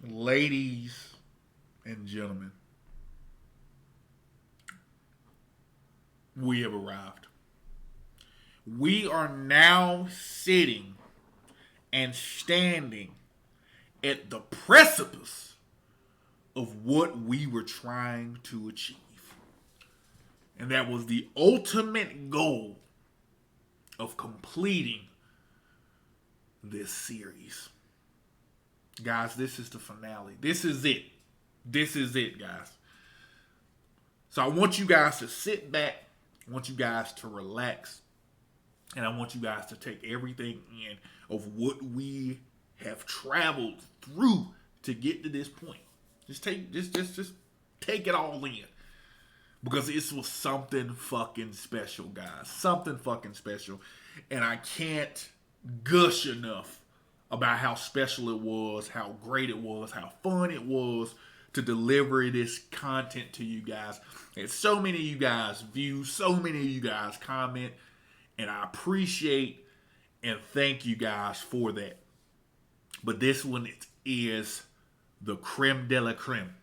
Ladies and gentlemen, we have arrived. We are now sitting and standing at the precipice of what we were trying to achieve. And that was the ultimate goal of completing this series. Guys, this is the finale. This is it. This is it, guys. So I want you guys to sit back. I want you guys to relax. And I want you guys to take everything in of what we have traveled through to get to this point. Just take it all in. Because this was something fucking special, guys. Something fucking special. And I can't gush enough about how special it was, how great it was, how fun it was to deliver this content to you guys. And so many of you guys view, so many of you guys comment, and I appreciate and thank you guys for that. But this one is the creme de la creme.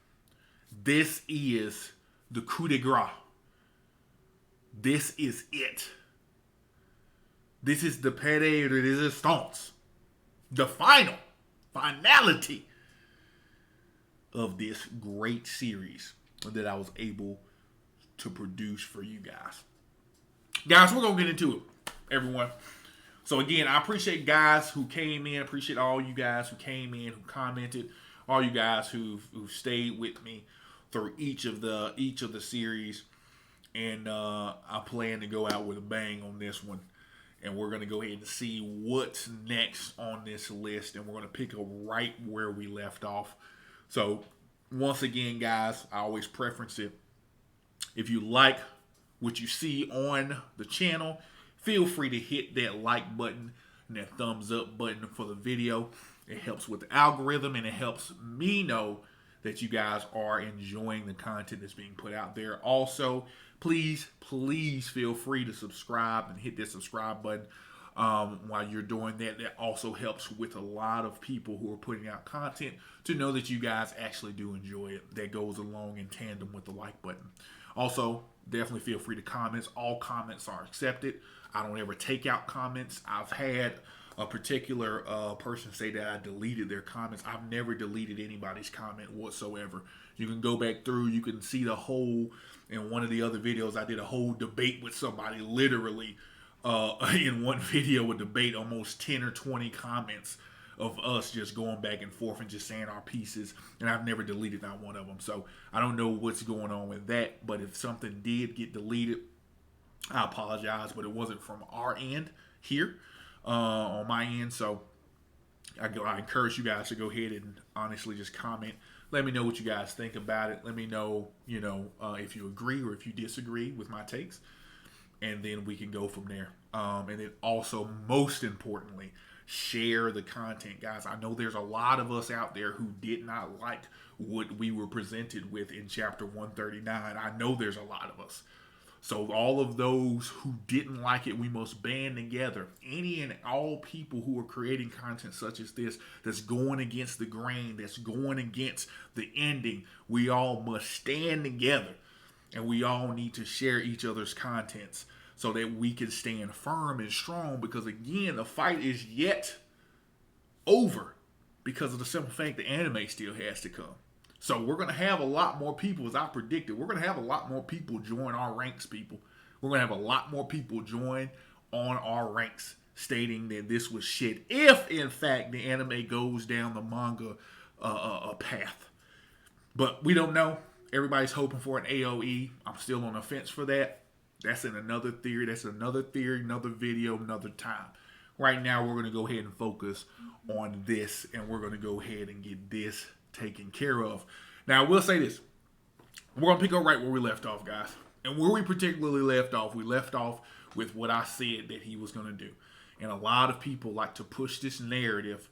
This is the coup de grace. This is it. This is the pere de resistance. The finality of this great series that I was able to produce for you guys. Guys, we're going to get into it, everyone. So again, I appreciate guys who came in. I appreciate all you guys who came in, who commented, all you guys who've stayed with me through each of the series. And I plan to go out with a bang on this one. And we're going to go ahead and see what's next on this list. And we're going to pick up right where we left off. So, once again, guys, I always preference it. If you like what you see on the channel, feel free to hit that like button and that thumbs up button for the video. It helps with the algorithm and it helps me know that you guys are enjoying the content that's being put out there. Also, please feel free to subscribe and hit that subscribe button while you're doing that. That also helps with a lot of people who are putting out content to know that you guys actually do enjoy it. That goes along in tandem with the like button. Also, definitely feel free to comment. All comments are accepted. I don't ever take out comments. I've had a particular person say that I deleted their comments. I've never deleted anybody's comment whatsoever. You can go back through. You can see the whole, in one of the other videos, I did a whole debate with somebody, literally in one video, a debate, almost 10 or 20 comments of us just going back and forth and just saying our pieces. And I've never deleted not one of them. So I don't know what's going on with that. But if something did get deleted, I apologize. But it wasn't from our end here. On my end, so I encourage you guys to go ahead and honestly just comment. Let me know what you guys think about it. Let me know, if you agree or if you disagree with my takes, and then we can go from there. And then also, most importantly, share the content, guys. I know there's a lot of us out there who did not like what we were presented with in chapter 139. I know there's a lot of us. So all of those who didn't like it, we must band together. Any and all people who are creating content such as this, that's going against the grain, that's going against the ending, we all must stand together. And we all need to share each other's contents so that we can stand firm and strong. Because again, the fight is yet over because of the simple fact the anime still has to come. So we're going to have a lot more people, as I predicted. We're going to have a lot more people join our ranks, people. We're going to have a lot more people join on our ranks stating that this was shit. If, in fact, the anime goes down the manga path. But we don't know. Everybody's hoping for an AOE. I'm still on the fence for that. That's in another theory. That's another theory, another video, another time. Right now, we're going to go ahead and focus on this. And we're going to go ahead and get this taken care of. Now, I will say this. We're going to pick up right where we left off, guys. And where we particularly left off, we left off with what I said that he was going to do. And a lot of people like to push this narrative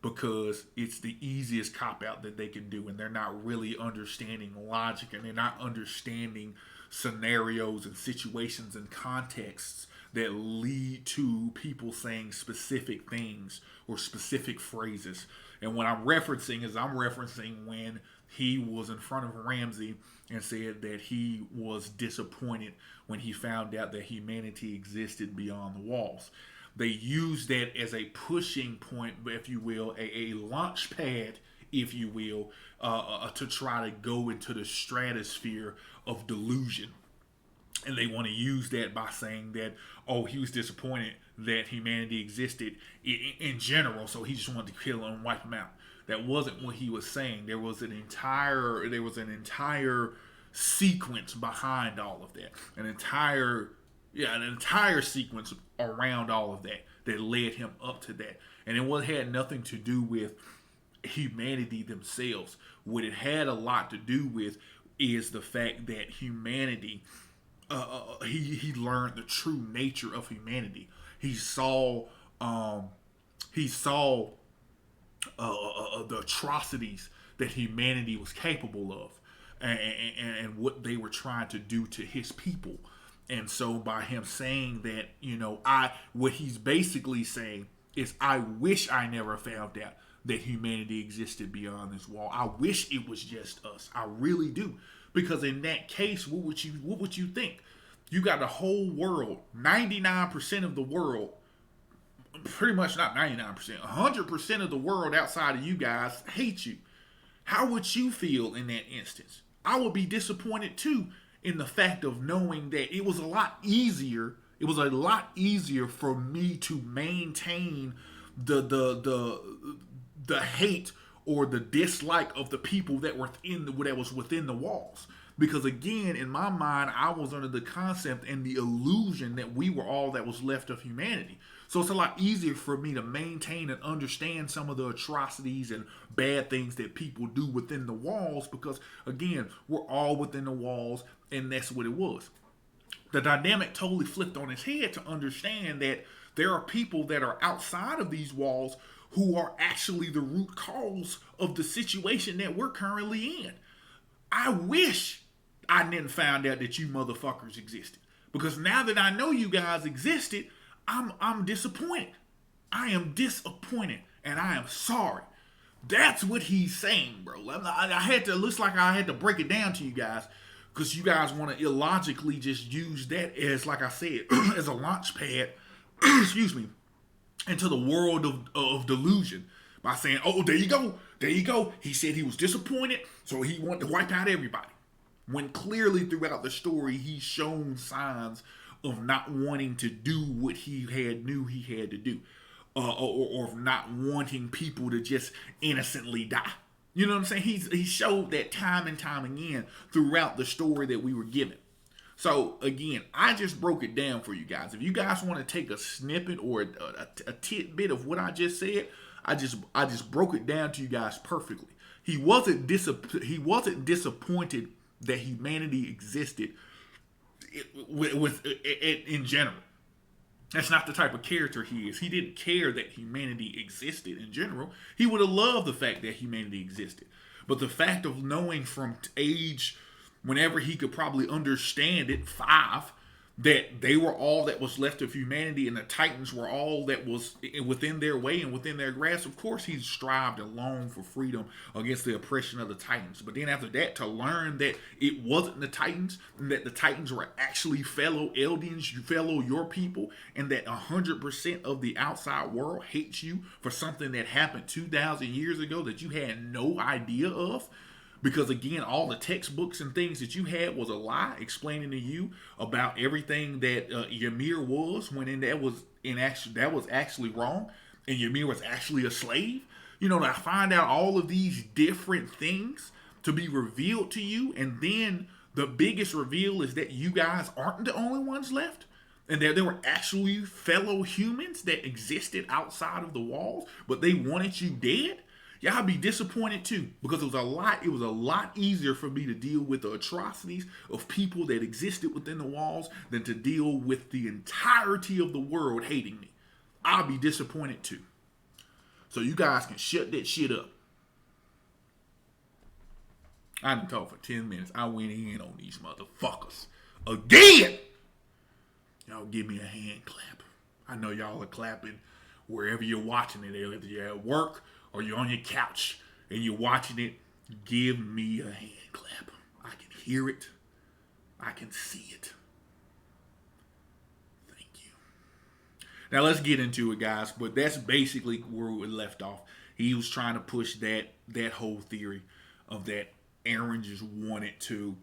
because it's the easiest cop-out that they can do. And they're not really understanding logic. And they're not understanding scenarios and situations and contexts that lead to people saying specific things or specific phrases. And what I'm referencing is I'm referencing when he was in front of Ramsay and said that he was disappointed when he found out that humanity existed beyond the walls. They used that as a pushing point, if you will, a launch pad, if you will, to try to go into the stratosphere of delusion. And they want to use that by saying that, oh, he was disappointed that humanity existed in general, so he just wanted to kill him and wipe him out. That wasn't what he was saying. There was an entire sequence behind all of that. An entire sequence around all of that that led him up to that. And it had nothing to do with humanity themselves. What it had a lot to do with is the fact that humanity, he learned the true nature of humanity. He saw the atrocities that humanity was capable of, and what they were trying to do to his people. And so by him saying that, what he's basically saying is, I wish I never found out that humanity existed beyond this wall. I wish it was just us. I really do. Because in that case, what would you think? You got the whole world, 99% of the world, pretty much not 99%, 100% of the world outside of you guys hate you. How would you feel in that instance? I would be disappointed too, in the fact of knowing that it was a lot easier. It was a lot easier for me to maintain the hate or the dislike of the people that was within the walls. Because again, in my mind, I was under the concept and the illusion that we were all that was left of humanity. So it's a lot easier for me to maintain and understand some of the atrocities and bad things that people do within the walls, because again, we're all within the walls, and that's what it was. The dynamic totally flipped on its head to understand that there are people that are outside of these walls who are actually the root cause of the situation that we're currently in. I wish I didn't find out that you motherfuckers existed. Because now that I know you guys existed, I'm disappointed. I am disappointed, and I am sorry. That's what he's saying, bro. Looks like I had to break it down to you guys, because you guys want to illogically just use that as, like I said, as a launch pad, excuse me, into the world of delusion by saying, oh, there you go. He said he was disappointed, so he wanted to wipe out everybody. When clearly throughout the story, he's shown signs of not wanting to do what he knew he had to do, or of not wanting people to just innocently die. You know what I'm saying? He showed that time and time again throughout the story that we were given. So again, I just broke it down for you guys. If you guys want to take a snippet or a tidbit of what I just said, I just broke it down to you guys perfectly. He wasn't disappointed that humanity existed in general. That's not the type of character he is. He didn't care that humanity existed in general. He would have loved the fact that humanity existed. But the fact of knowing from age, whenever he could probably understand it, 5, that they were all that was left of humanity, and the Titans were all that was within their way and within their grasp. Of course, he strived and longed for freedom against the oppression of the Titans. But then after that, to learn that it wasn't the Titans, and that the Titans were actually fellow Eldians, fellow your people, and that 100% of the outside world hates you for something that happened 2,000 years ago that you had no idea of. Because again, all the textbooks and things that you had was a lie, explaining to you about everything that Ymir was, when that was actually wrong, and Ymir was actually a slave. To find out all of these different things to be revealed to you, and then the biggest reveal is that you guys aren't the only ones left, and that there were actually fellow humans that existed outside of the walls, but they wanted you dead. Y'all be disappointed too, because it was a lot easier for me to deal with the atrocities of people that existed within the walls than to deal with the entirety of the world hating me. I'll be disappointed too. So you guys can shut that shit up. I didn't talk for 10 minutes. I went in on these motherfuckers again. Y'all give me a hand clap. I know y'all are clapping wherever you're watching it. Whether you're at work or you're on your couch and you're watching it, give me a hand clap. I can hear it. I can see it. Thank you. Now let's get into it, guys. But that's basically where we left off. He was trying to push that whole theory of that Eren just wanted to,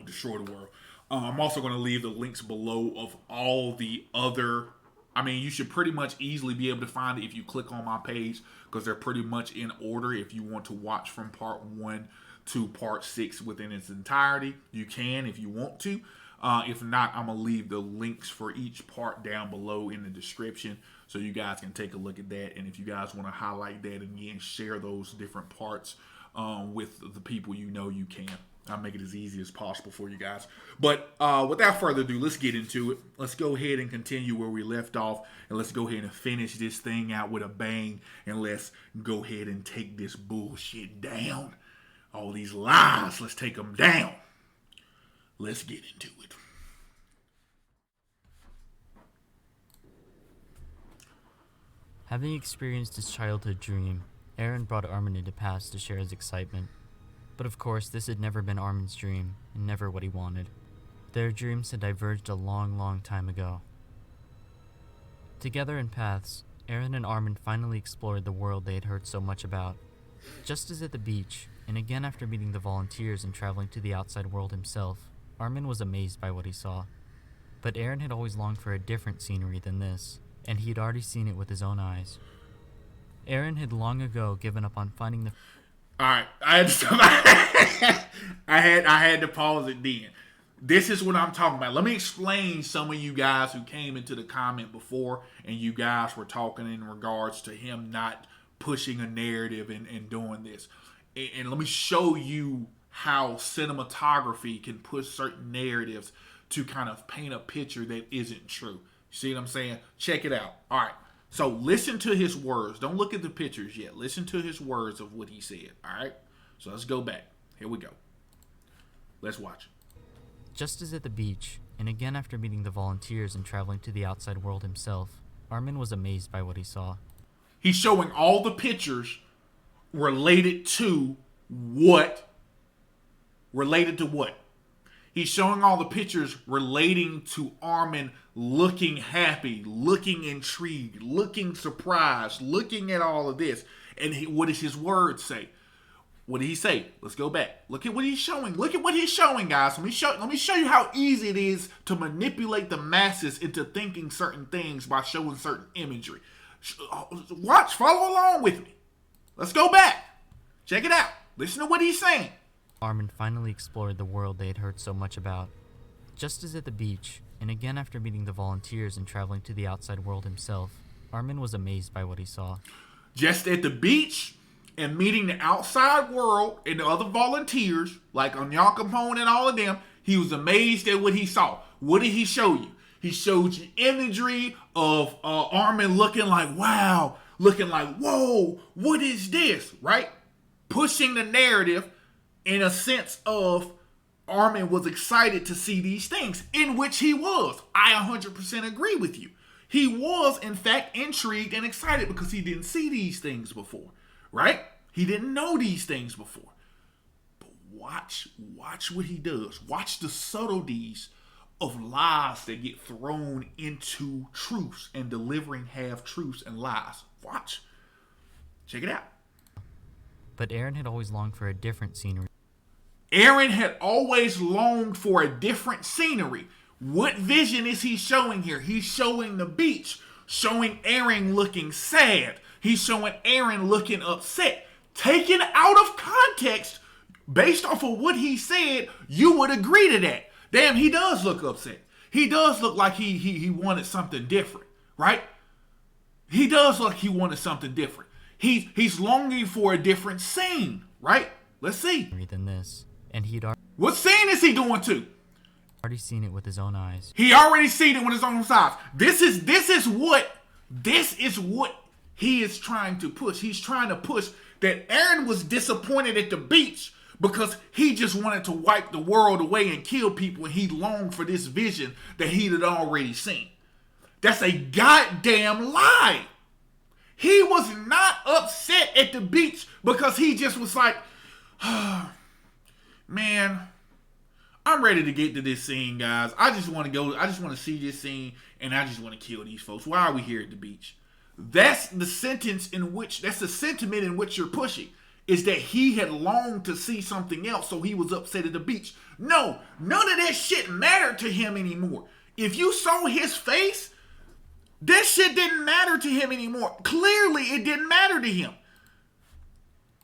destroy the world. I'm also going to leave the links below of all the other. I mean, you should pretty much easily be able to find it if you click on my page, because they're pretty much in order. If you want to watch from part 1 to part 6 within its entirety, you can if you want to. If not, I'm going to leave the links for each part down below in the description so you guys can take a look at that. And if you guys want to highlight that and again, share those different parts with the people you can. I'll make it as easy as possible for you guys. But without further ado, let's get into it. Let's go ahead and continue where we left off. And let's go ahead and finish this thing out with a bang. And let's go ahead and take this bullshit down. All these lies, let's take them down. Let's get into it. Having experienced his childhood dream, Eren brought Armin into past to share his excitement. But of course, this had never been Armin's dream, and never what he wanted. Their dreams had diverged a long, long time ago. Together in paths, Eren and Armin finally explored the world they had heard so much about. Just as at the beach, and again after meeting the volunteers and traveling to the outside world himself, Armin was amazed by what he saw. But Eren had always longed for a different scenery than this, and he had already seen it with his own eyes. Eren had long ago given up on finding the... Alright, I had to stop. I had to pause it then. This is what I'm talking about. Let me explain some of you guys who came into the comment before and you guys were talking in regards to him not pushing a narrative and doing this. And let me show you how cinematography can push certain narratives to kind of paint a picture that isn't true. See what I'm saying? Check it out. All right. So listen to his words. Don't look at the pictures yet. Listen to his words of what he said. All right. So let's go back. Here we go. Let's watch. Just as at the beach, and again after meeting the volunteers and traveling to the outside world himself, Armin was amazed by what he saw. He's showing all the pictures related to what? Related to what? He's showing all the pictures relating to Armin looking happy, looking intrigued, looking surprised, looking at all of this. And what does his words say? What did he say? Let's go back. Look at what he's showing. Look at what he's showing, guys. Let me show you how easy it is to manipulate the masses into thinking certain things by showing certain imagery. Watch, follow along with me. Let's go back. Check it out. Listen to what he's saying. Armin finally explored the world they had heard so much about. Just as at the beach, and again after meeting the volunteers and traveling to the outside world himself, Armin was amazed by what he saw. Just at the beach and meeting the outside world and the other volunteers, like on Capone and all of them, he was amazed at what he saw. What did he show you? He showed you imagery of Armin looking like, wow, looking like, whoa, what is this, right? Pushing the narrative in a sense of Armin was excited to see these things, in which he was. I 100% agree with you. He was, in fact, intrigued and excited because he didn't see these things before, right? He didn't know these things before. But watch what he does. Watch the subtleties of lies that get thrown into truths and delivering half-truths and lies. Watch. Check it out. But Eren had always longed for a different scenery. Eren had always longed for a different scenery. What vision is he showing here? He's showing the beach, showing Eren looking sad. He's showing Eren looking upset. Taken out of context, based off of what he said, you would agree to that. Damn, he does look upset. He does look like he wanted something different, right? He does look like he wanted something different. He's longing for a different scene, right? Let's see. Than this, and what scene is he doing to? Already seen it with his own eyes. He already seen it with his own eyes. This is what he is trying to push. He's trying to push that Eren was disappointed at the beach because he just wanted to wipe the world away and kill people, and he longed for this vision that he had already seen. That's a goddamn lie. He was not upset at the beach because he just was like, oh, man, I'm ready to get to this scene, guys. I just want to go. I just want to see this scene, and I just want to kill these folks. Why are we here at the beach? That's the sentiment in which you're pushing, is that he had longed to see something else, so he was upset at the beach. No, none of that shit mattered to him anymore. If you saw his face, that shit didn't matter to him anymore. Clearly, it didn't matter to him.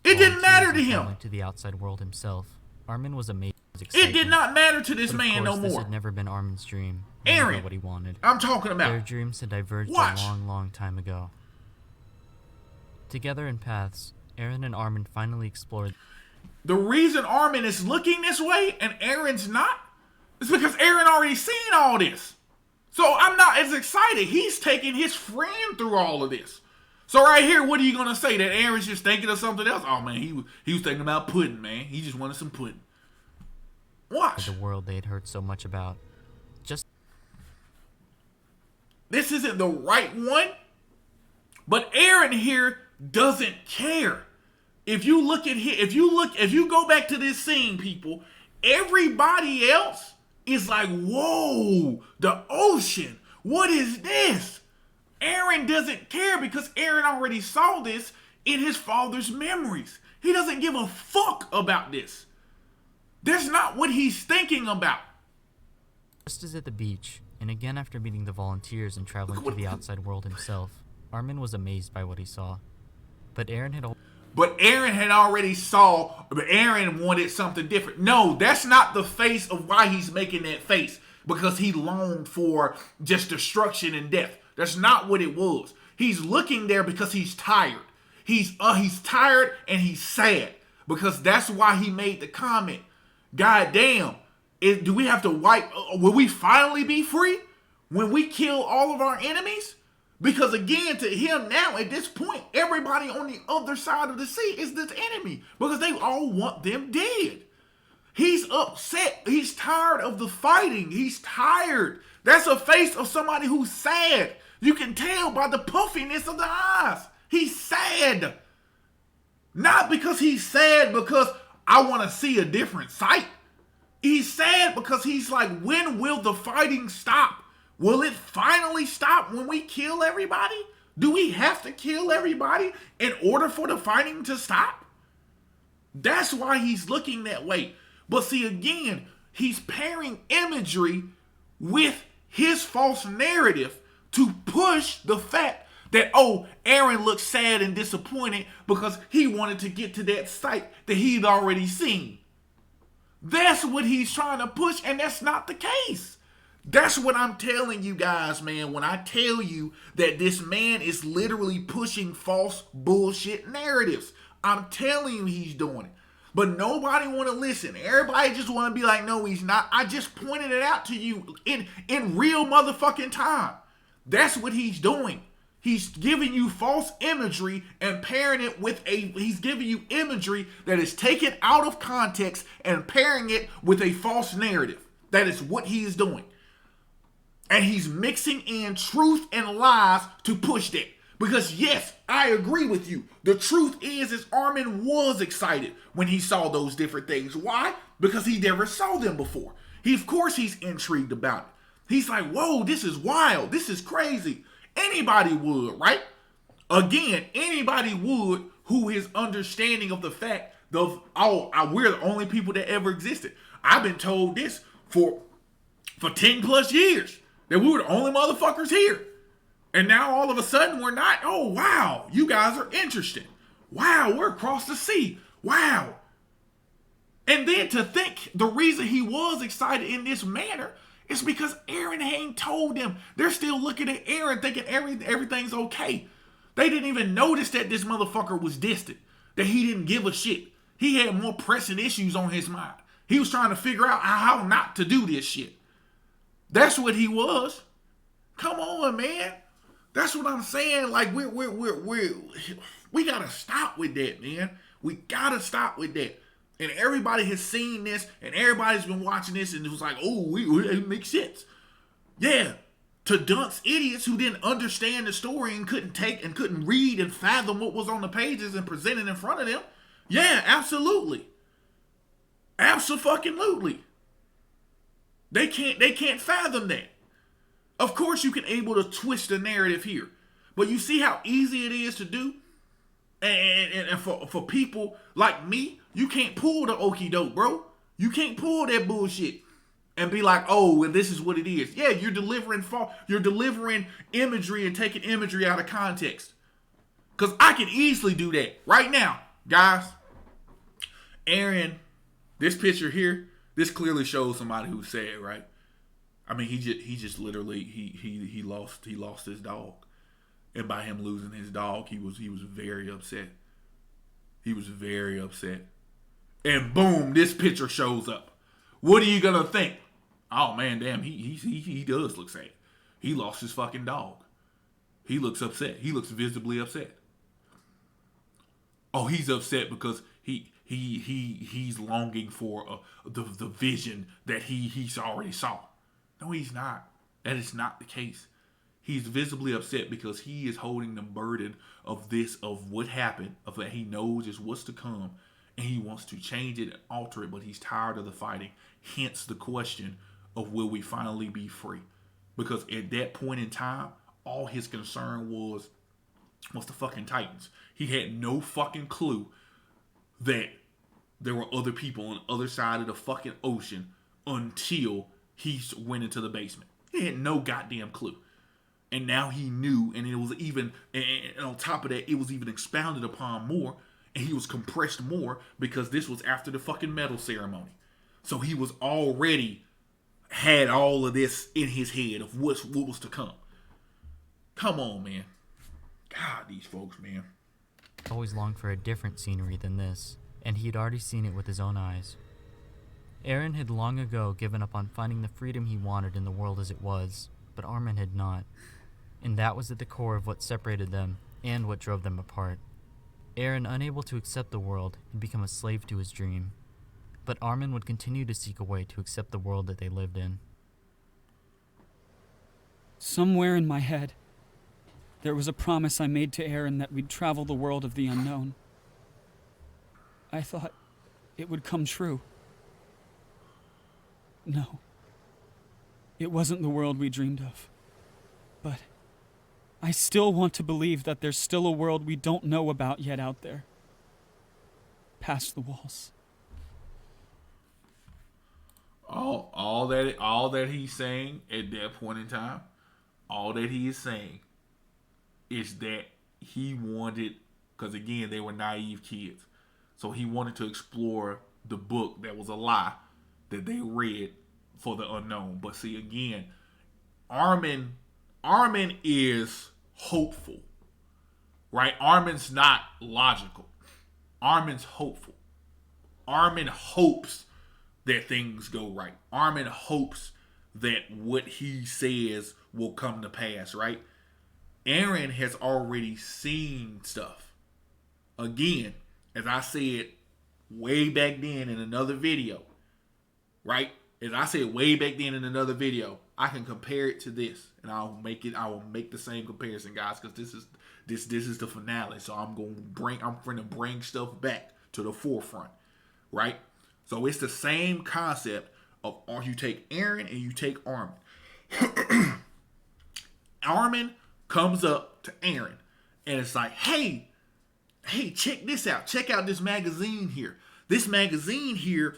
It didn't matter to him. To the outside world himself, Armin was amazed. It did not matter to this man no more. This had never been Armin's dream. Eren, what he wanted. I'm talking about. Their dreams had diverged a long, long time ago. Together in paths, Eren and Armin finally explored. The reason Armin is looking this way and Eren's not is because Eren already seen all this. So I'm not as excited. He's taking his friend through all of this. So right here, what are you gonna say? That Eren's just thinking of something else? Oh man, he was thinking about pudding, man. He just wanted some pudding. Watch. The world they had heard so much about. This isn't the right one, but Eren here doesn't care. If you go back to this scene, people, everybody else is like, whoa, the ocean. What is this? Eren doesn't care because Eren already saw this in his father's memories. He doesn't give a fuck about this. That's not what he's thinking about. Just as at the beach, and again after meeting the volunteers and traveling to the outside world himself, Armin was amazed by what he saw. But Eren already saw, but Eren wanted something different. No, that's not the face of why he's making that face. Because he longed for just destruction and death. That's not what it was. He's looking there because he's tired. He's tired and he's sad. Because that's why he made the comment. God damn. Do we have to will we finally be free when we kill all of our enemies? Because again, to him now, at this point, everybody on the other side of the sea is this enemy. Because they all want them dead. He's upset. He's tired of the fighting. He's tired. That's a face of somebody who's sad. You can tell by the puffiness of the eyes. He's sad. Not because he's sad because I want to see a different sight. He's sad because he's like, when will the fighting stop? Will it finally stop when we kill everybody? Do we have to kill everybody in order for the fighting to stop? That's why he's looking that way. But see, again, he's pairing imagery with his false narrative to push the fact that, oh, Eren looks sad and disappointed because he wanted to get to that site that he'd already seen. That's what he's trying to push, and that's not the case. That's what I'm telling you guys, man, when I tell you that this man is literally pushing false bullshit narratives. I'm telling you he's doing it. But nobody want to listen. Everybody just want to be like, no, he's not. I just pointed it out to you in real motherfucking time. That's what he's doing. He's giving you false imagery and pairing it with he's giving you imagery that is taken out of context and pairing it with a false narrative. That is what he is doing. And he's mixing in truth and lies to push that. Because yes, I agree with you. The truth is Armin was excited when he saw those different things. Why? Because he never saw them before. Of course he's intrigued about it. He's like, whoa, this is wild. This is crazy. Anybody would, right? Again, anybody would who is understanding of the fact of, we're the only people that ever existed. I've been told this for 10 plus years, that we were the only motherfuckers here. And now all of a sudden we're not. Oh, wow, you guys are interested. Wow, we're across the sea. Wow. And then to think the reason he was excited in this manner is because Eren ain't told them. They're still looking at Eren thinking everything's okay. They didn't even notice that this motherfucker was distant, that he didn't give a shit. He had more pressing issues on his mind. He was trying to figure out how not to do this shit. That's what he was. Come on, man. That's what I'm saying. Like we gotta stop with that, man. We gotta stop with that. And everybody has seen this, and everybody's been watching this, and it was like, oh, it makes sense. Yeah, to dunce idiots who didn't understand the story and couldn't read and fathom what was on the pages and presented in front of them. Yeah, absolutely. Absolutely. They can't fathom that. Of course you can able to twist the narrative here. But you see how easy it is to do? And for people like me, you can't pull the okie doke, bro. You can't pull that bullshit and be like, oh, well, this is what it is. Yeah, you're delivering imagery and taking imagery out of context. Because I can easily do that right now. Guys, Eren, this picture here, this clearly shows somebody who's sad, right? I mean, he just literally he lost his dog. And by him losing his dog, he was very upset. He was very upset. And boom, this picture shows up. What are you gonna think? Oh man, damn, he does look sad. He lost his fucking dog. He looks upset. He looks visibly upset. Oh, he's upset because he's longing for the vision that he's already saw. No, he's not. That is not the case. He's visibly upset because he is holding the burden of what happened, of that he knows is what's to come, and he wants to change it and alter it, but he's tired of the fighting. Hence the question of will we finally be free? Because at that point in time, all his concern was the fucking Titans. He had no fucking clue that there were other people on the other side of the fucking ocean until he went into the basement. He had no goddamn clue. And now he knew, and it was even, and on top of that, it was even expounded upon more, and he was compressed more because this was after the fucking medal ceremony. So he was already had all of this in his head of what was to come. Come on, man. God, these folks, man. Always longed for a different scenery than this, and he had already seen it with his own eyes. Eren had long ago given up on finding the freedom he wanted in the world as it was, but Armin had not. And that was at the core of what separated them and what drove them apart. Eren, unable to accept the world, had become a slave to his dream. But Armin would continue to seek a way to accept the world that they lived in. Somewhere in my head, there was a promise I made to Eren that we'd travel the world of the unknown. I thought it would come true. No. It wasn't the world we dreamed of. But I still want to believe that there's still a world we don't know about yet out there. Past the walls. All that he's saying at that point in time, all that he is saying is that he wanted, because again, they were naive kids. So he wanted to explore the book that was a lie that they read for the unknown. But see, again, Armin is hopeful, right? Armin's not logical. Armin's hopeful. Armin hopes that things go right. Armin hopes that what he says will come to pass, right? Eren has already seen stuff. Again, as I said way back then in another video, right? As I said way back then in another video, I can compare it to this, and I will make the same comparison, guys, because this is the finale. So I'm gonna bring stuff back to the forefront, right? So it's the same concept of you take Eren and you take Armin. Armin comes up to Eren and it's like, hey, check this out. Check out this magazine here. This magazine here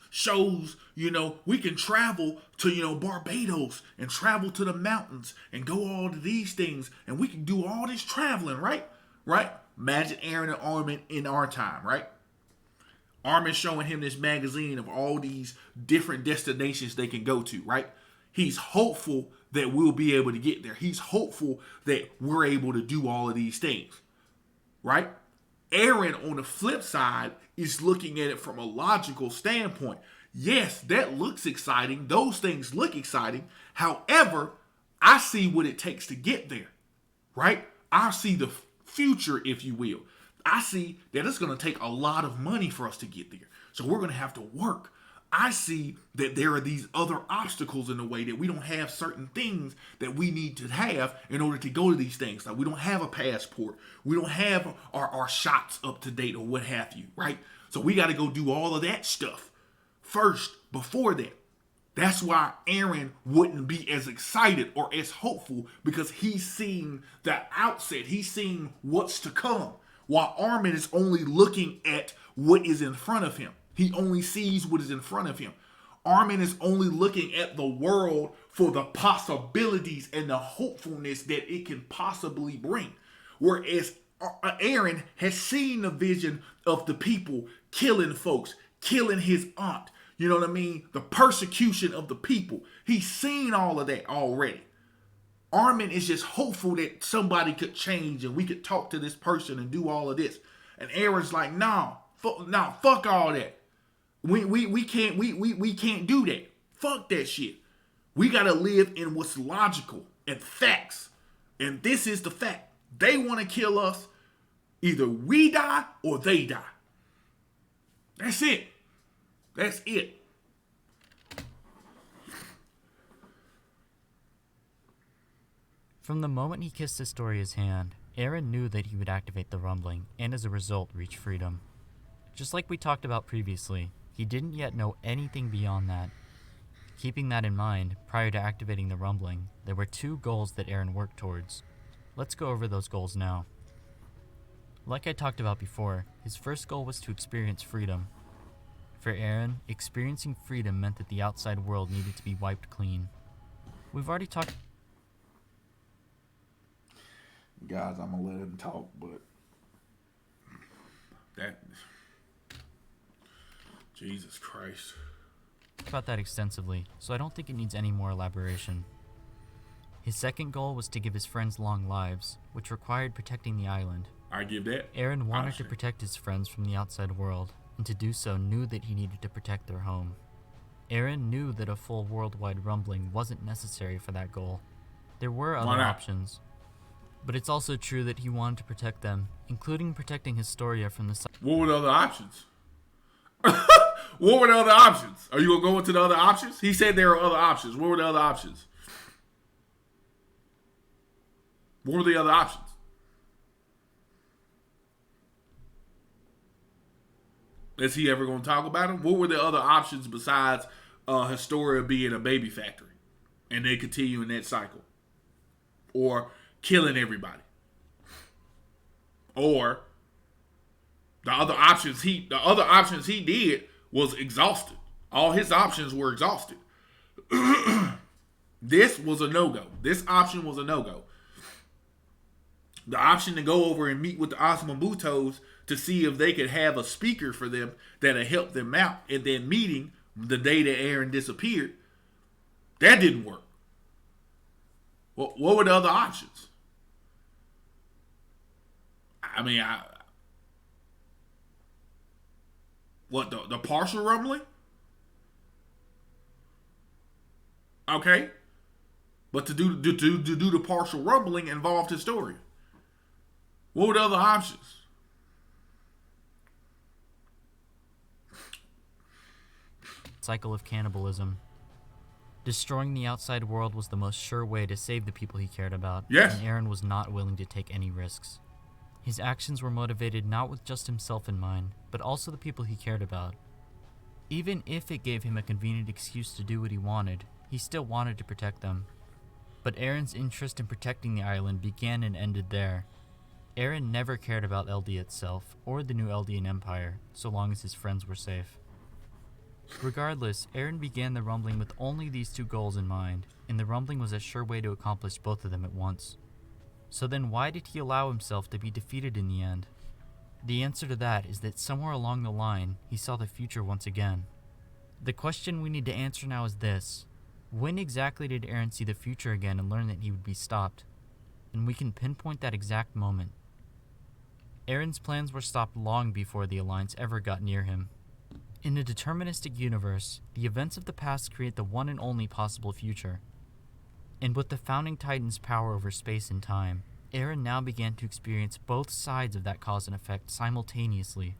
shows, we can travel to, Barbados and travel to the mountains and go all to these things. And we can do all this traveling, right? Right? Imagine Eren and Armin in our time, right? Armin showing him this magazine of all these different destinations they can go to, right? He's hopeful that we'll be able to get there. He's hopeful that we're able to do all of these things, right? Eren, on the flip side, is looking at it from a logical standpoint. Yes, that looks exciting. Those things look exciting. However, I see what it takes to get there, right? I see the future, if you will. I see that it's going to take a lot of money for us to get there. So we're going to have to work. I see that there are these other obstacles in the way, that we don't have certain things that we need to have in order to go to these things. Like we don't have a passport. We don't have our shots up to date or what have you, right? So we got to go do all of that stuff first before that. That's why Eren wouldn't be as excited or as hopeful, because he's seeing the outset. He's seeing what's to come, while Armin is only looking at what is in front of him. He only sees what is in front of him. Armin is only looking at the world for the possibilities and the hopefulness that it can possibly bring. Whereas Eren has seen the vision of the people killing folks, killing his aunt. You know what I mean? The persecution of the people. He's seen all of that already. Armin is just hopeful that somebody could change and we could talk to this person and do all of this. And Eren's like, fuck all that. We can't do that. Fuck that shit. We gotta live in what's logical and facts. And this is the fact. They want to kill us. Either we die or they die. That's it. That's it. From the moment he kissed Historia's hand, Eren knew that he would activate the rumbling, and as a result reach freedom. Just like we talked about previously, he didn't yet know anything beyond that. Keeping that in mind, prior to activating the rumbling, there were 2 goals that Eren worked towards. Let's go over those goals now. Like I talked about before, his first goal was to experience freedom. For Eren, experiencing freedom meant that the outside world needed to be wiped clean. We've already talked... Guys, I'm going to let him talk, but... Jesus Christ. about that extensively, so I don't think it needs any more elaboration. His second goal was to give his friends long lives, which required protecting the island. I give that. Eren wanted to protect his friends from the outside world, and to do so knew that he needed to protect their home. Eren knew that a full worldwide rumbling wasn't necessary for that goal. There were other options. But it's also true that he wanted to protect them, including protecting Historia from the... What were the other options? What were the other options? Are you going to go into the other options? He said there are other options. What were the other options? What were the other options? Is he ever going to talk about them? What were the other options besides Historia being a baby factory and then continuing that cycle? Or killing everybody? Or the other options he did was exhausted. All his options were exhausted. This was a no-go. This option was a no-go. The option to go over and meet with the Osmabutos to see if they could have a speaker for them that'll help them out, and then meeting the day that Eren disappeared, that didn't work. What were the other options? I mean, the partial rumbling? Okay. But to do the partial rumbling involved Historia. What were the other options? Cycle of cannibalism. Destroying the outside world was the most sure way to save the people he cared about. Yes. And Eren was not willing to take any risks. His actions were motivated not with just himself in mind, but also the people he cared about. Even if it gave him a convenient excuse to do what he wanted, he still wanted to protect them. But Eren's interest in protecting the island began and ended there. Eren never cared about Eldia itself, or the new Eldian Empire, so long as his friends were safe. Regardless, Eren began the rumbling with only these 2 goals in mind, and the rumbling was a sure way to accomplish both of them at once. So then why did he allow himself to be defeated in the end? The answer to that is that somewhere along the line, he saw the future once again. The question we need to answer now is this: when exactly did Eren see the future again and learn that he would be stopped? And we can pinpoint that exact moment. Eren's plans were stopped long before the Alliance ever got near him. In a deterministic universe, the events of the past create the one and only possible future. And with the founding Titan's power over space and time, Eren now began to experience both sides of that cause and effect simultaneously.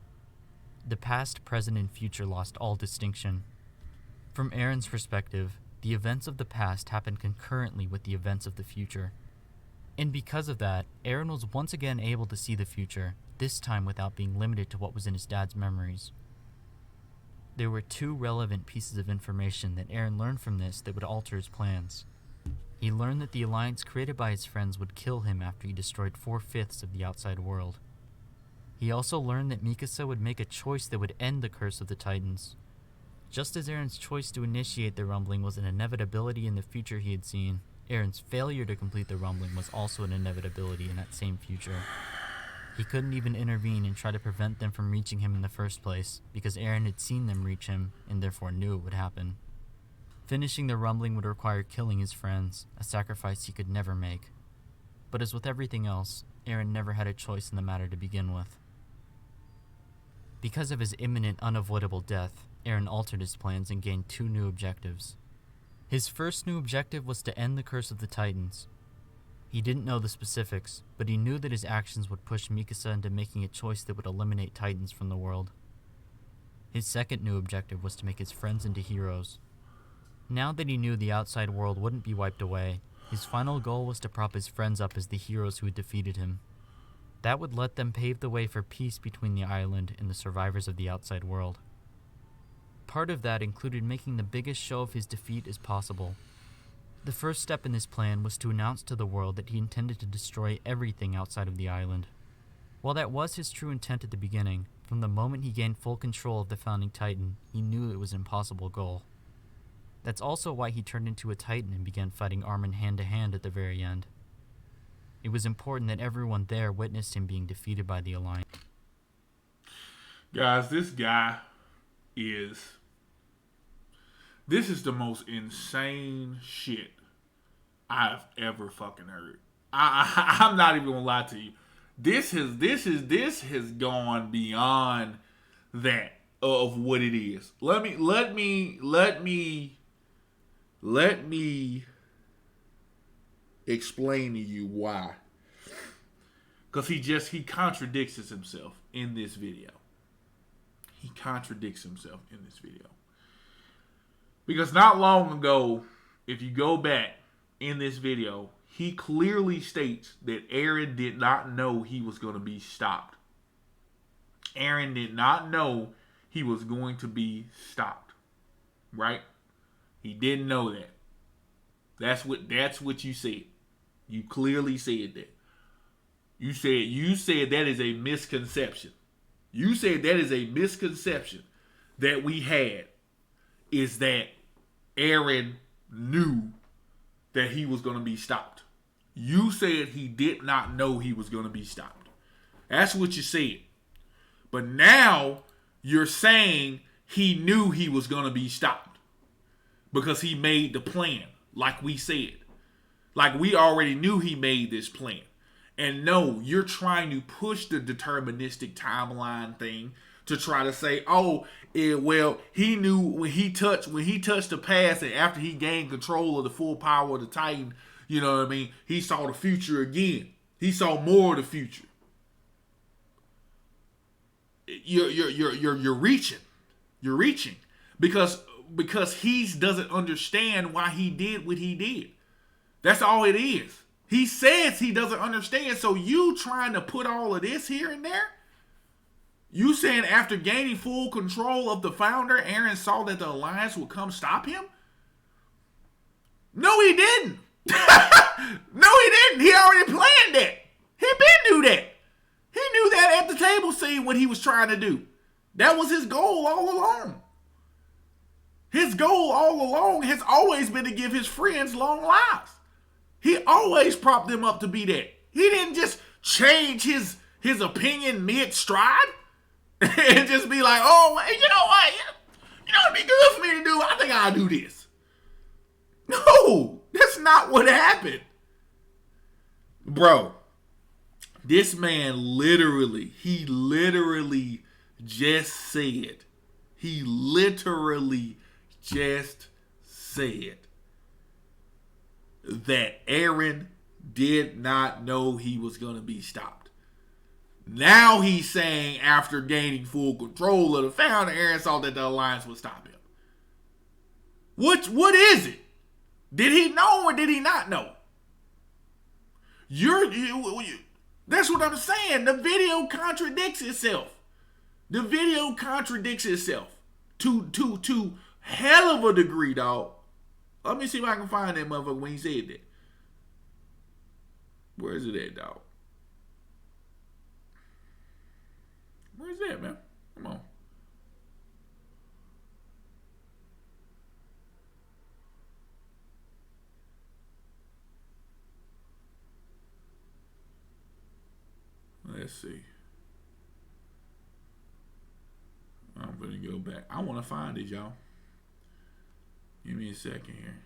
The past, present, and future lost all distinction. From Eren's perspective, the events of the past happened concurrently with the events of the future. And because of that, Eren was once again able to see the future, this time without being limited to what was in his dad's memories. There were two relevant pieces of information that Eren learned from this that would alter his plans. He learned that the alliance created by his friends would kill him after he destroyed 4/5 of the outside world. He also learned that Mikasa would make a choice that would end the curse of the Titans. Just as Eren's choice to initiate the rumbling was an inevitability in the future he had seen, Eren's failure to complete the rumbling was also an inevitability in that same future. He couldn't even intervene and try to prevent them from reaching him in the first place, because Eren had seen them reach him and therefore knew it would happen. Finishing the rumbling would require killing his friends, a sacrifice he could never make. But as with everything else, Eren never had a choice in the matter to begin with. Because of his imminent, unavoidable death, Eren altered his plans and gained two new objectives. His first new objective was to end the curse of the Titans. He didn't know the specifics, but he knew that his actions would push Mikasa into making a choice that would eliminate Titans from the world. His second new objective was to make his friends into heroes. Now that he knew the outside world wouldn't be wiped away, his final goal was to prop his friends up as the heroes who had defeated him. That would let them pave the way for peace between the island and the survivors of the outside world. Part of that included making the biggest show of his defeat as possible. The first step in this plan was to announce to the world that he intended to destroy everything outside of the island. While that was his true intent at the beginning, from the moment he gained full control of the Founding Titan, he knew it was an impossible goal. That's also why he turned into a Titan and began fighting Armin hand-to-hand at the very end. It was important that everyone there witnessed him being defeated by the Alliance. Guys, this guy is... This is the most insane shit I've ever fucking heard. I'm not even gonna lie to you. This has gone beyond that of what it is. Let me explain to you why. Because he contradicts himself in this video. He contradicts himself in this video. Because not long ago, if you go back in this video, he clearly states that Eren did not know he was going to be stopped. Eren did not know he was going to be stopped. Right? He didn't know that. That's what you said. You clearly said that. You said that is a misconception. You said that is a misconception that we had, is that Eren knew that he was going to be stopped. You said he did not know he was going to be stopped. That's what you said. But now you're saying he knew he was going to be stopped because he made the plan, like we said. Like we already knew he made this plan. And no, you're trying to push the deterministic timeline thing to try to say, he knew when he touched the past, and after he gained control of the full power of the Titan, you know what I mean, he saw the future again. He saw more of the future. You're reaching. You're reaching. Because he doesn't understand why he did what he did. That's all it is. He says he doesn't understand, so you trying to put all of this here and there? You saying after gaining full control of the Founder, Eren saw that the Alliance would come stop him? No, he didn't. No, he didn't. He already planned that. He been knew that. He knew that at the table scene what he was trying to do. That was his goal all along. His goal all along has always been to give his friends long lives. He always propped them up to be that. He didn't just change his opinion mid-stride and just be like, oh, you know what? You know, it'd be good for me to do. I think I'll do this. No, that's not what happened. Bro, this man literally just said that Eren did not know he was going to be stopped. Now he's saying after gaining full control of the founder, Eren saw that the Alliance would stop him. What is it? Did he know or did he not know? That's what I'm saying. The video contradicts itself. The video contradicts itself to hell of a degree, dog. Let me see if I can find that motherfucker when he said that. Where is it at, dog? Where is that, man? Come on. Let's see. I'm gonna go back. I want to find it, y'all. Give me a second here.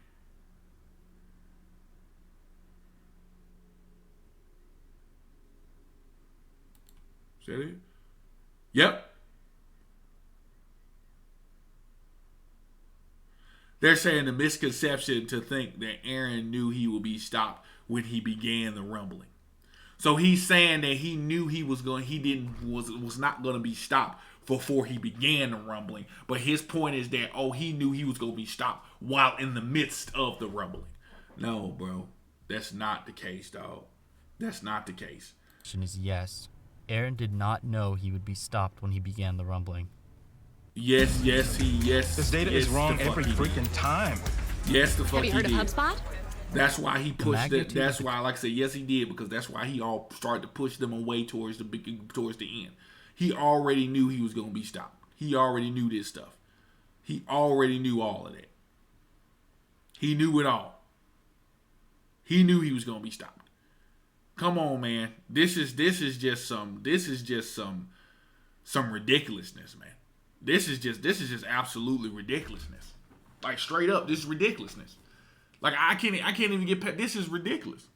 Is that it? Yep. They're saying the misconception to think that Eren knew he would be stopped when he began the rumbling. So he's saying that he knew was not going to be stopped before he began the rumbling. But his point is that, he knew he was going to be stopped while in the midst of the rumbling. No, bro. That's not the case, dog. That's not the case. Is yes. Eren did not know he would be stopped when he began the rumbling. Yes. This data is wrong every freaking time. Yes, the fuck he did. Have you heard of HubSpot? That's why he pushed it. That's why, like I said, yes, he did, because that's why he all started to push them away towards the end. He already knew he was going to be stopped. He already knew this stuff. He already knew all of that. He knew it all. He knew he was going to be stopped. Come on, man. This is just some ridiculousness, man. This is just absolutely ridiculousness. Like, straight up, this is ridiculousness. Like, I can't even get past. This is ridiculous.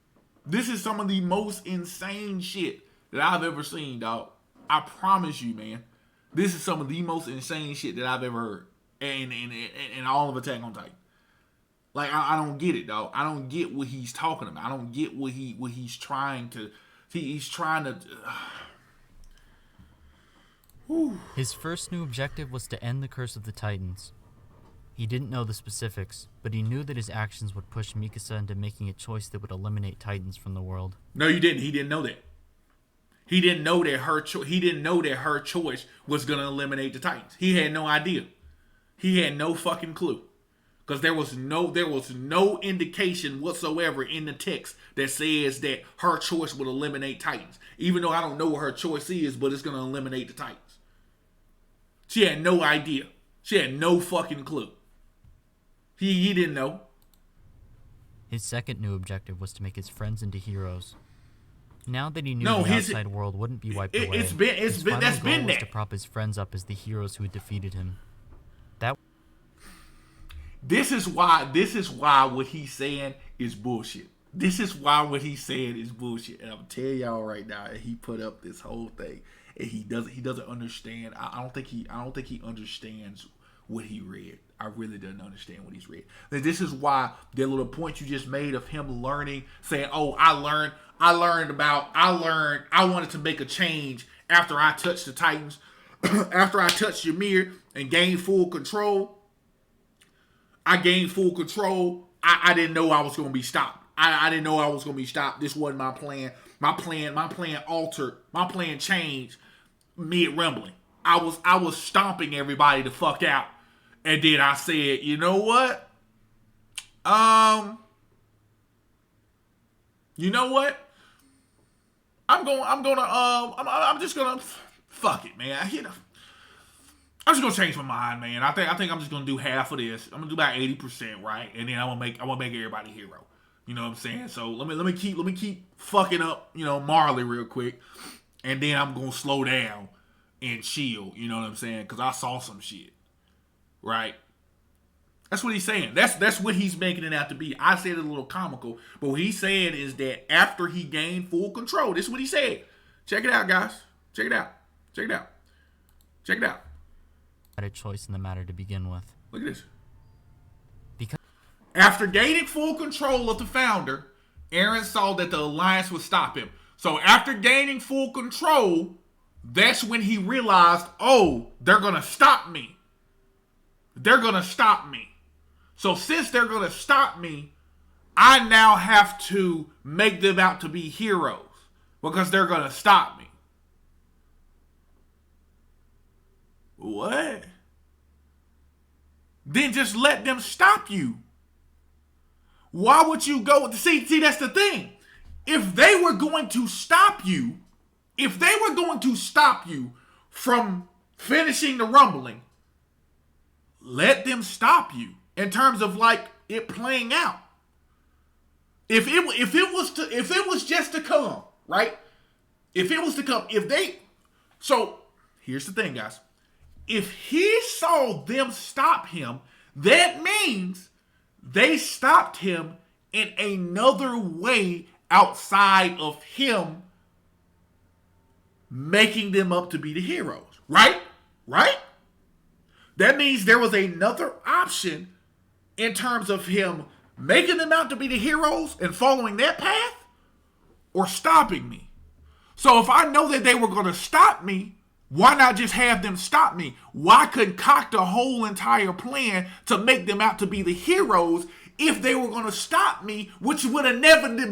This is some of the most insane shit that I've ever seen, dog. I promise you, man. This is some of the most insane shit that I've ever heard. And all of Attack on Titan. Like, I don't get it, dog. I don't get what he's talking about. I don't get what he's trying to. He's trying to. His first new objective was to end the curse of the Titans. He didn't know the specifics, but he knew that his actions would push Mikasa into making a choice that would eliminate Titans from the world. No, you didn't. He didn't know that. He didn't know that her choice was gonna eliminate the Titans. He had no idea. He had no fucking clue, because there was no indication whatsoever in the text that says that her choice would eliminate Titans. Even though I don't know what her choice is, but it's gonna eliminate the Titans. She had no idea. She had no fucking clue. He didn't know. His second new objective was to make his friends into heroes. Now that he knew the outside world wouldn't be wiped away, his final goal was to prop his friends up as the heroes who had defeated him. This is why what he's saying is bullshit. This is why what he's saying is bullshit. And I'm telling y'all right now, he put up this whole thing, and he doesn't understand. I don't think he understands what he read. I really don't understand what he's read. This is why the little point you just made of him learning, saying, I wanted to make a change after I touched the Titans, after I touched Ymir and gained full control. I gained full control. I didn't know I was going to be stopped. I didn't know I was going to be stopped. This wasn't my plan. My plan altered. My plan changed mid-rumbling. I was stomping everybody the fuck out. And then I said, you know what? I'm just gonna fuck it, man. I'm just gonna change my mind, man. I think I'm just gonna do half of this. I'm gonna do about 80%, right? And then I'm gonna make everybody hero. You know what I'm saying? So let me keep fucking up, Marley real quick, and then I'm gonna slow down and chill. You know what I'm saying? Because I saw some shit. Right? That's what he's saying. That's what he's making it out to be. I said it a little comical, but what he's saying is that after he gained full control, this is what he said. Check it out, guys. Check it out. Had a choice in the matter to begin with. Look at this. Because after gaining full control of the founder, Eren saw that the Alliance would stop him. So after gaining full control, that's when he realized, oh, they're going to stop me. They're going to stop me. So since they're going to stop me, I now have to make them out to be heroes because they're going to stop me. What? Then just let them stop you. Why would you go? See, that's the thing. If they were going to stop you, from finishing the rumbling, let them stop you in terms of like it playing out. If it was just to come, right? So here's the thing, guys. If he saw them stop him, that means they stopped him in another way outside of him making them up to be the heroes. Right? That means there was another option in terms of him making them out to be the heroes and following that path, or stopping me. So if I know that they were going to stop me, why not just have them stop me? Why concoct a whole entire plan to make them out to be the heroes if they were going to stop me, which would inevitably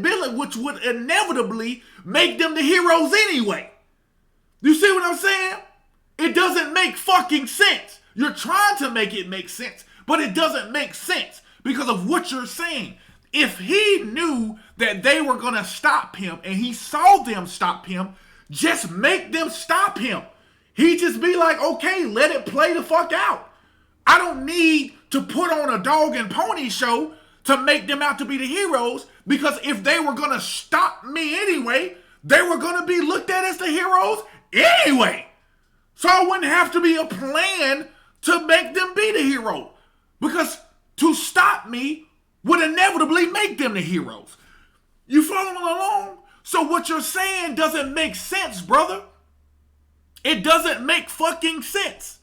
make them the heroes anyway? You see what I'm saying? It doesn't make fucking sense. You're trying to make it make sense, but it doesn't make sense because of what you're saying. If he knew that they were going to stop him and he saw them stop him, just make them stop him. He'd just be like, okay, let it play the fuck out. I don't need to put on a dog and pony show to make them out to be the heroes, because if they were going to stop me anyway, they were going to be looked at as the heroes anyway. So I wouldn't have to be a plan to make them be the hero, because to stop me would inevitably make them the heroes. You following along? So what you're saying doesn't make sense, brother. It doesn't make fucking sense.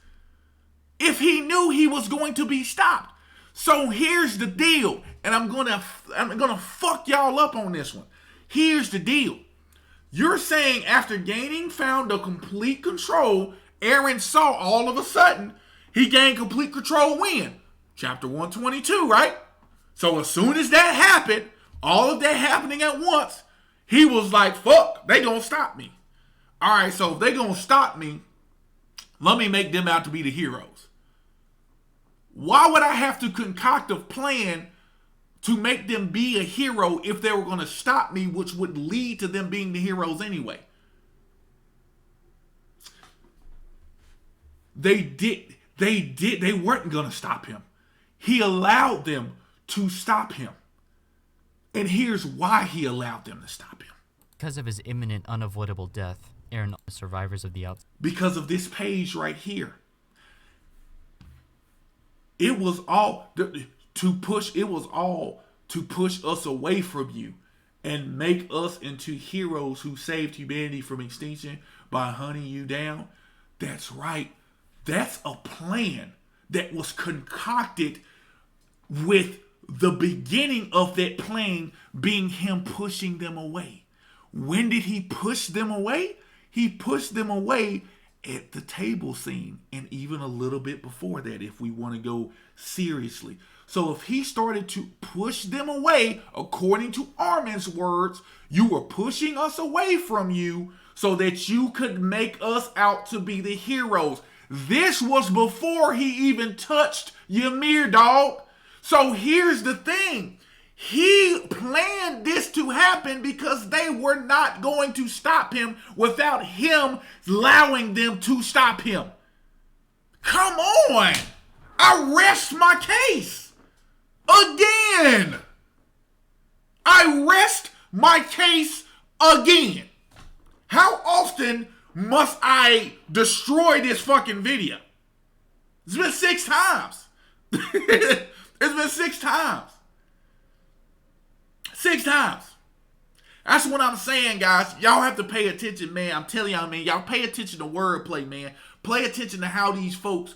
If he knew he was going to be stopped. So here's the deal, and I'm gonna fuck y'all up on this one. Here's the deal. You're saying after gaining found a complete control, Eren saw all of a sudden he gained complete control when? Chapter 122, right? So as soon as that happened, all of that happening at once, he was like, fuck, they gonna stop me. All right, so if they gonna stop me, let me make them out to be the heroes. Why would I have to concoct a plan to make them be a hero if they were gonna stop me, which would lead to them being the heroes anyway? They weren't gonna stop him. He allowed them to stop him. And here's why he allowed them to stop him. Because of his imminent, unavoidable death, Eren, the survivors of the outside. Because of this page right here. It was all to push us away from you and make us into heroes who saved humanity from extinction by hunting you down. That's right. That's a plan that was concocted with the beginning of that plan being him pushing them away. When did he push them away? He pushed them away at the table scene, and even a little bit before that, if we want to go seriously. So if he started to push them away, according to Armin's words, you were pushing us away from you so that you could make us out to be the heroes. This was before he even touched Ymir, dog. So here's the thing. He planned this to happen because they were not going to stop him without him allowing them to stop him. Come on. I rest my case. Again. I rest my case again. How often must I destroy this fucking video? It's been 6 times. It's been 6 times. 6 times. That's what I'm saying, guys. Y'all have to pay attention, man. I'm telling y'all, man. Y'all pay attention to wordplay, man. Pay attention to how these folks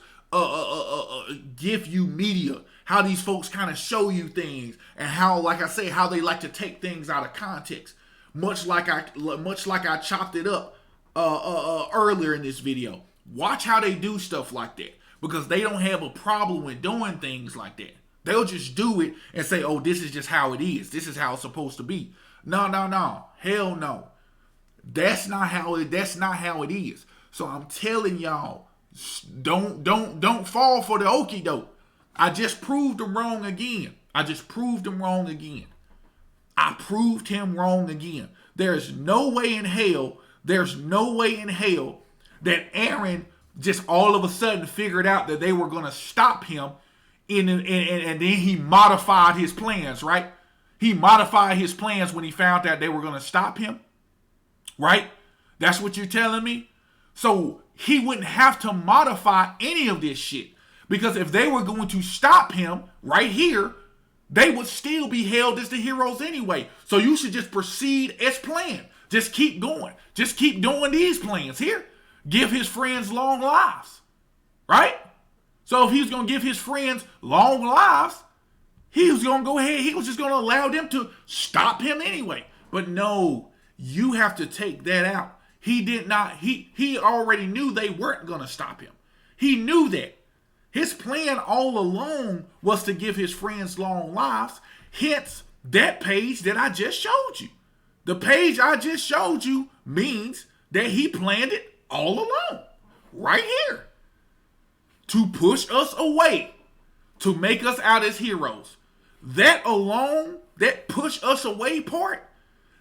give you media, how these folks kind of show you things, and how, like I say, how they like to take things out of context. Much like I chopped it up earlier in this video. Watch how they do stuff like that, because they don't have a problem with doing things like that. They'll just do it and say, oh, this is just how it is. This is how it's supposed to be. No. Hell no. That's not how it is. So I'm telling y'all, don't fall for the okie doke. I just proved them wrong again. I proved him wrong again. There's no way in hell that Eren just all of a sudden figured out that they were going to stop him, and then he modified his plans, right? He modified his plans when he found out they were going to stop him, right? That's what you're telling me? So he wouldn't have to modify any of this shit, because if they were going to stop him right here, they would still be hailed as the heroes anyway. So you should just proceed as planned. Just keep going. Just keep doing these plans here. Give his friends long lives. Right? So if he was going to give his friends long lives, he was going to go ahead. He was just going to allow them to stop him anyway. But no, you have to take that out. He did not. He already knew they weren't going to stop him. He knew that. His plan all along was to give his friends long lives. Hence, that page that I just showed you. The page I just showed you means that he planned it all along. Right here. To push us away. To make us out as heroes. That alone, that push us away part,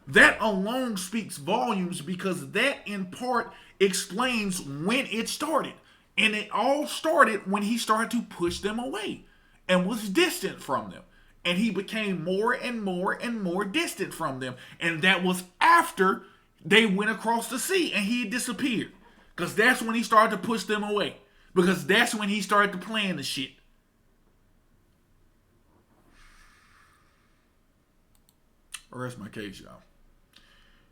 that alone speaks volumes, because that in part explains when it started. And it all started when he started to push them away and was distant from them. And he became more and more and more distant from them. And that was after they went across the sea and he disappeared. Because that's when he started to push them away. Because that's when he started to plan the shit. Or rest my case, y'all.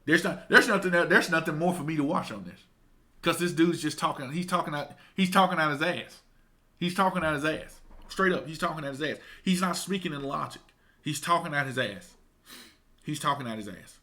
There's nothing more for me to watch on this. Because this dude's just talking. He's talking out his ass. He's talking out his ass. Straight up, he's talking out his ass. He's not speaking in logic. He's talking out his ass. He's talking out his ass.